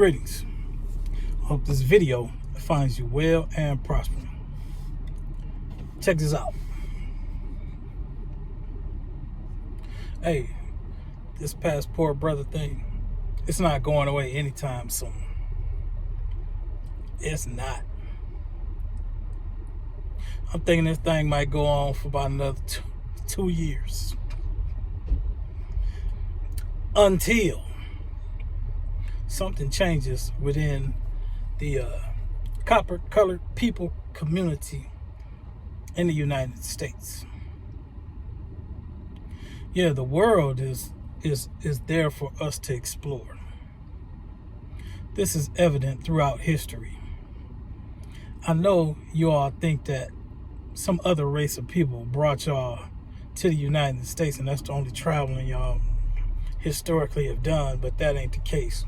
Greetings. Hope this video finds you well and prospering. Check this out. Hey, this passport brother thing, it's not going away anytime soon. It's not. I'm thinking this thing might go on for about another two years. Until something changes within the copper-colored people community in the United States. Yeah, the world is there for us to explore. This is evident throughout history. I know you all think that some other race of people brought y'all to the United States and that's the only traveling y'all historically have done, but that ain't the case.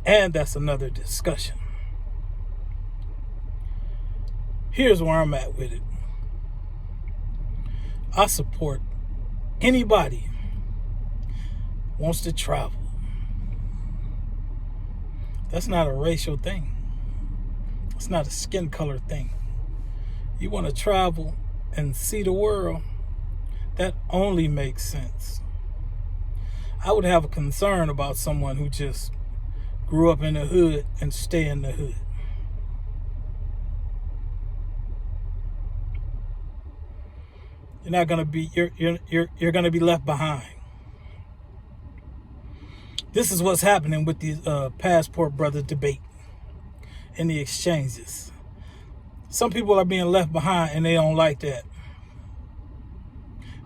And that's another discussion. Here's where I'm at with it. I support anybody wants to travel. That's not a racial thing. It's not a skin color thing. You want to travel and see the world, that only makes sense. I would have a concern about someone who just grew up in the hood and stay in the hood. You're not gonna be you're gonna be left behind. This is what's happening with the passport brother debate and the exchanges. Some people are being left behind and they don't like that.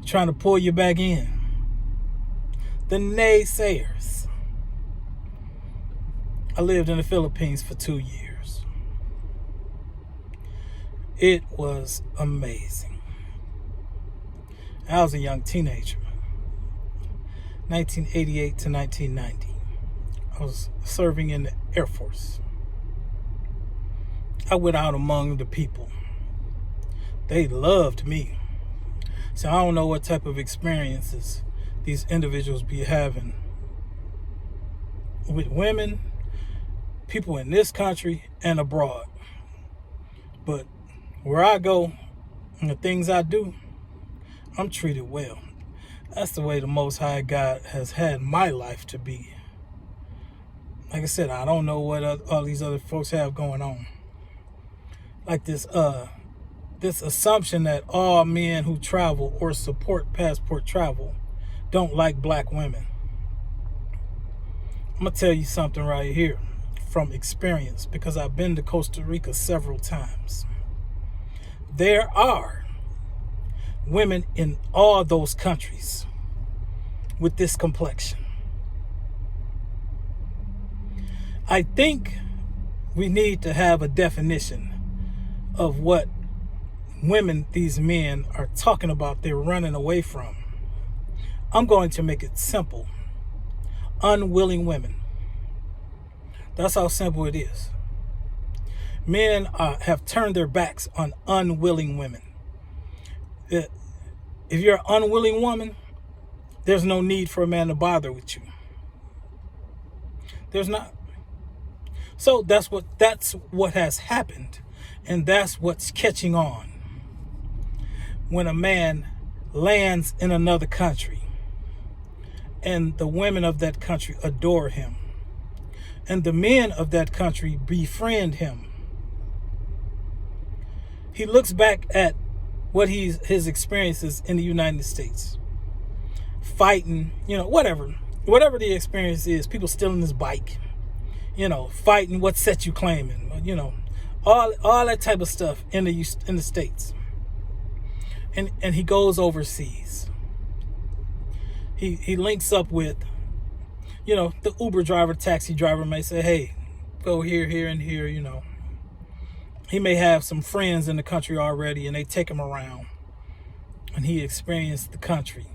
Trying to pull you back in. The naysayers. I lived in the Philippines for 2 years. It was amazing. I was a young teenager. 1988 to 1990. I was serving in the Air Force. I went out among the people. They loved me. So I don't know what type of experiences these individuals be having with women, people in this country and abroad. But where I go and the things I do, I'm treated well. That's the way the Most High God has had my life to be. Like I said, I don't know what all these other folks have going on. Like this assumption that all men who travel or support passport travel don't like black women. I'm going to tell you something right here from experience, because I've been to Costa Rica several times. There are women in all those countries with this complexion. I think we need to have a definition of what women these men are talking about they're running away from. I'm going to make it simple. Unwilling women. That's how simple it is. Men have turned their backs on unwilling women. If you're an unwilling woman, there's no need for a man to bother with you. There's not. So that's what has happened, and that's what's catching on. When a man lands in another country and the women of that country adore him and the men of that country befriend him, he looks back at what his experiences in the United States, fighting, whatever the experience is, people stealing his bike, fighting what set you claiming, all that type of stuff in the States. And he goes overseas. He links up with, the Uber driver, taxi driver may say, hey, go here, and here, He may have some friends in the country already and they take him around and he experienced the country.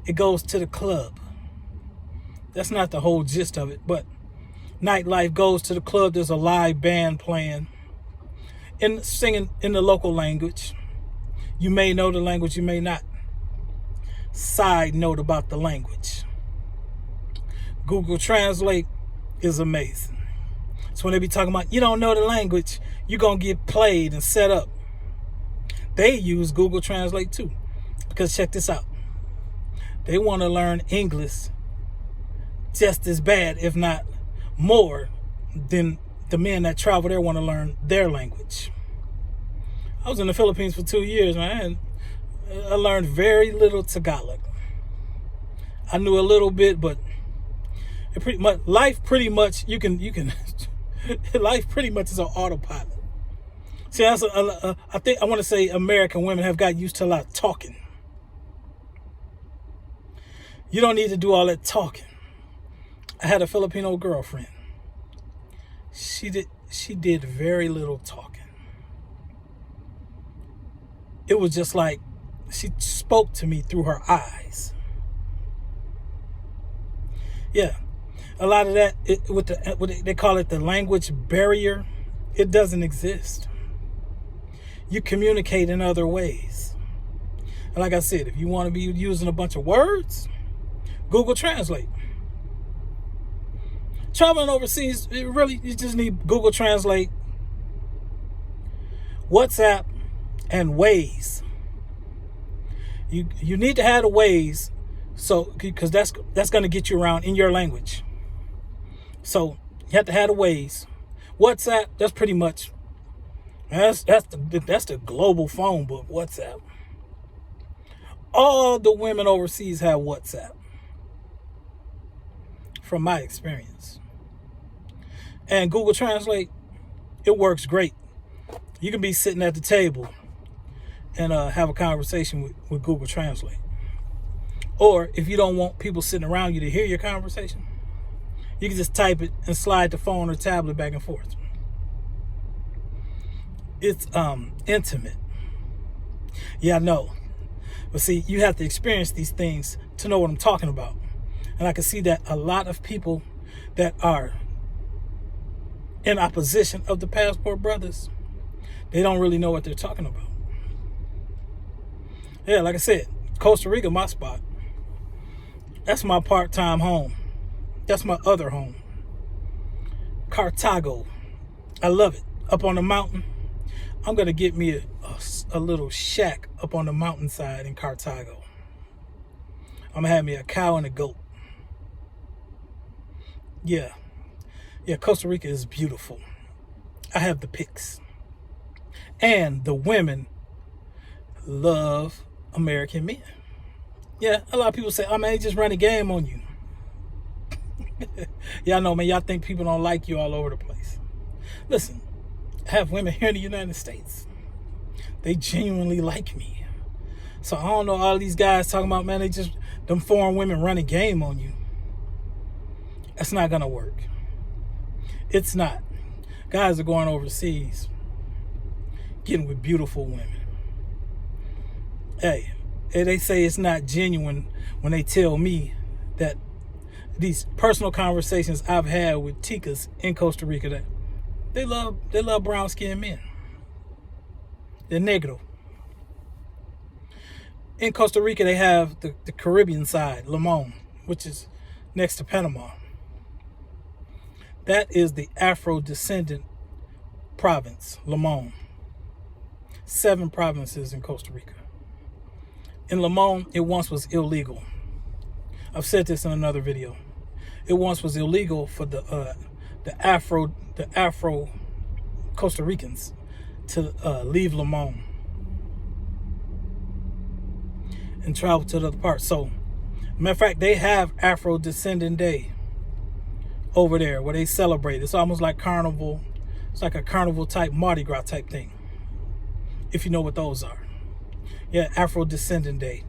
It goes to the club. That's not the whole gist of it, but nightlife goes to the club. There's a live band playing and singing in the local language. You may know the language, you may not. Side note about the language. Google Translate is amazing. So when they be talking about you don't know the language, you're going to get played and set up. They use Google Translate too. Because check this out. They want to learn English just as bad, if not more, than the men that travel there want to learn their language. I was in the Philippines for 2 years, man. I learned very little Tagalog. I knew a little bit, but life pretty much you can life pretty much is an autopilot. See, I think I want to say American women have got used to a lot of talking. You don't need to do all that talking. I had a Filipino girlfriend. She did very little talking. It was just like she spoke to me through her eyes. Yeah, a lot of that they call it the language barrier. It doesn't exist. You communicate in other ways. And like I said, if you want to be using a bunch of words, Google Translate. Traveling overseas, you just need Google Translate, WhatsApp, and Waze. You need to have the Waze, so because that's going to get you around in your language. So you have to have the Waze. WhatsApp, that's pretty much that's the global phone book. WhatsApp. All the women overseas have WhatsApp, from my experience. And Google Translate, it works great. You can be sitting at the table and have a conversation with Google Translate. Or if you don't want people sitting around you to hear your conversation, you can just type it and slide the phone or tablet back and forth. It's intimate. Yeah, I know. But see, you have to experience these things to know what I'm talking about. And I can see that a lot of people that are in opposition of the Passport Brothers, they don't really know what they're talking about. Yeah, like I said, Costa Rica, my spot. That's my part-time home. That's my other home. Cartago. I love it. Up on the mountain. I'm going to get me a little shack up on the mountainside in Cartago. I'm going to have me a cow and a goat. Yeah, Costa Rica is beautiful. I have the pics. And the women love American men. Yeah, a lot of people say, oh man, they just run a game on you. Y'all know, man, y'all think people don't like you all over the place. Listen, I have women here in the United States. They genuinely like me. So I don't know all these guys talking about, man, them foreign women run a game on you. That's not going to work. It's not. Guys are going overseas, getting with beautiful women. Hey, they say it's not genuine when they tell me that these personal conversations I've had with ticas in Costa Rica, that they love brown-skinned men. They're negro. In Costa Rica, they have the Caribbean side, Limon, which is next to Panama. That is the Afro-descendant province, Limon. 7 provinces in Costa Rica. In Limon, it once was illegal. I've said this in another video. It once was illegal for the Afro Costa Ricans to leave Limon and travel to the other parts. So, matter of fact, they have Afro-descendant Day over there where they celebrate. It's almost like carnival. It's like a carnival type, Mardi Gras type thing, if you know what those are. Yeah, Afro-descendant Day.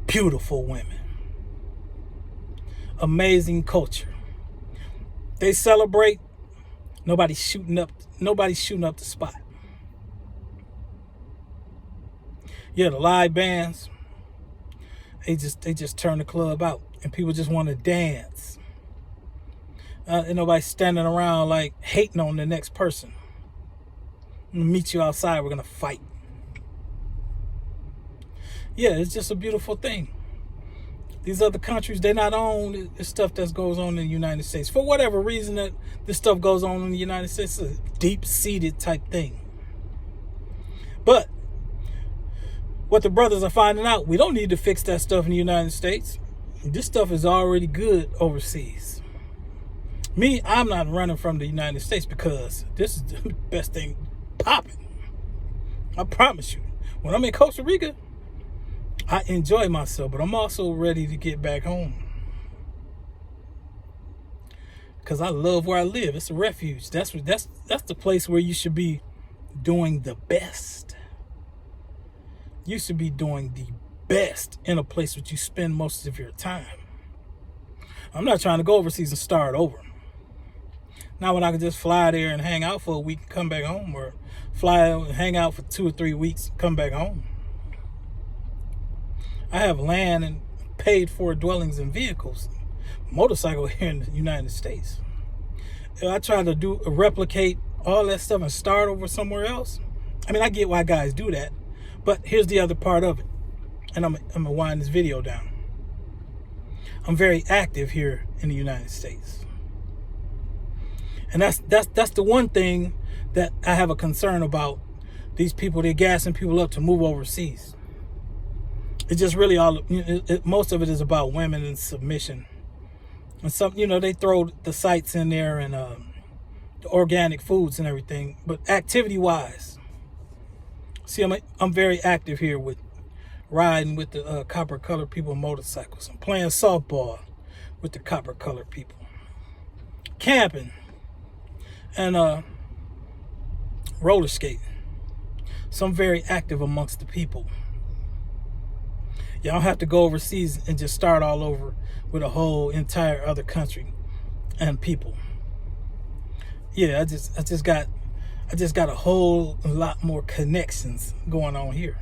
Beautiful women. Amazing culture. They celebrate. Nobody's shooting up the spot. Yeah, the live bands, they just turn the club out, and people just want to dance. And nobody standing around like hating on the next person. I'm gonna meet you outside. We're gonna fight. Yeah, it's just a beautiful thing. these other countries, they not own the stuff that goes on in the United States. For whatever reason that this stuff goes on in the United States, it's a deep-seated type thing. But what the brothers are finding out, we don't need to fix that stuff in the United States. This stuff is already good overseas. Me, I'm not running from the United States because this is the best thing popping. I promise you. When I'm in Costa Rica, I enjoy myself, but I'm also ready to get back home. Because I love where I live. It's a refuge. That's the place where you should be doing the best. You should be doing the best in a place where you spend most of your time. I'm not trying to go overseas and start over. Now when I can just fly there and hang out for a week and come back home, or fly and hang out for 2 or 3 weeks and come back home. I have land and paid for dwellings and vehicles, motorcycle here in the United States. If I try to replicate all that stuff and start over somewhere else, I mean, I get why guys do that, but here's the other part of it, and I'm gonna wind this video down. I'm very active here in the United States, and that's the one thing that I have a concern about. These people, they're gassing people up to move overseas. It's just really all, most of it is about women and submission. And some, they throw the sites in there and the organic foods and everything. But activity-wise, see, I'm very active here with riding with the copper-colored people on motorcycles. I'm playing softball with the copper-colored people. Camping and roller skating. So I'm very active amongst the people. You don't have to go overseas and just start all over with a whole entire other country and people. Yeah, I just got a whole lot more connections going on here.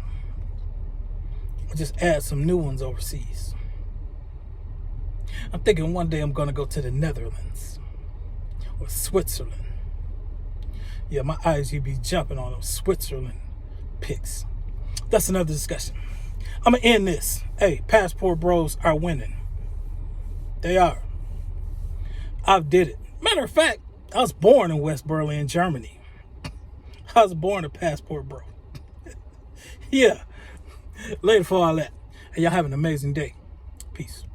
I just add some new ones overseas. I'm thinking one day I'm gonna go to the Netherlands or Switzerland. Yeah, my eyes you'd be jumping on those Switzerland pics. That's another discussion. I'm gonna end this. Hey, passport bros are winning. They are. I did it. Matter of fact, I was born in West Berlin, Germany. I was born a passport bro. Yeah. Later for all that. Hey, y'all have an amazing day. Peace.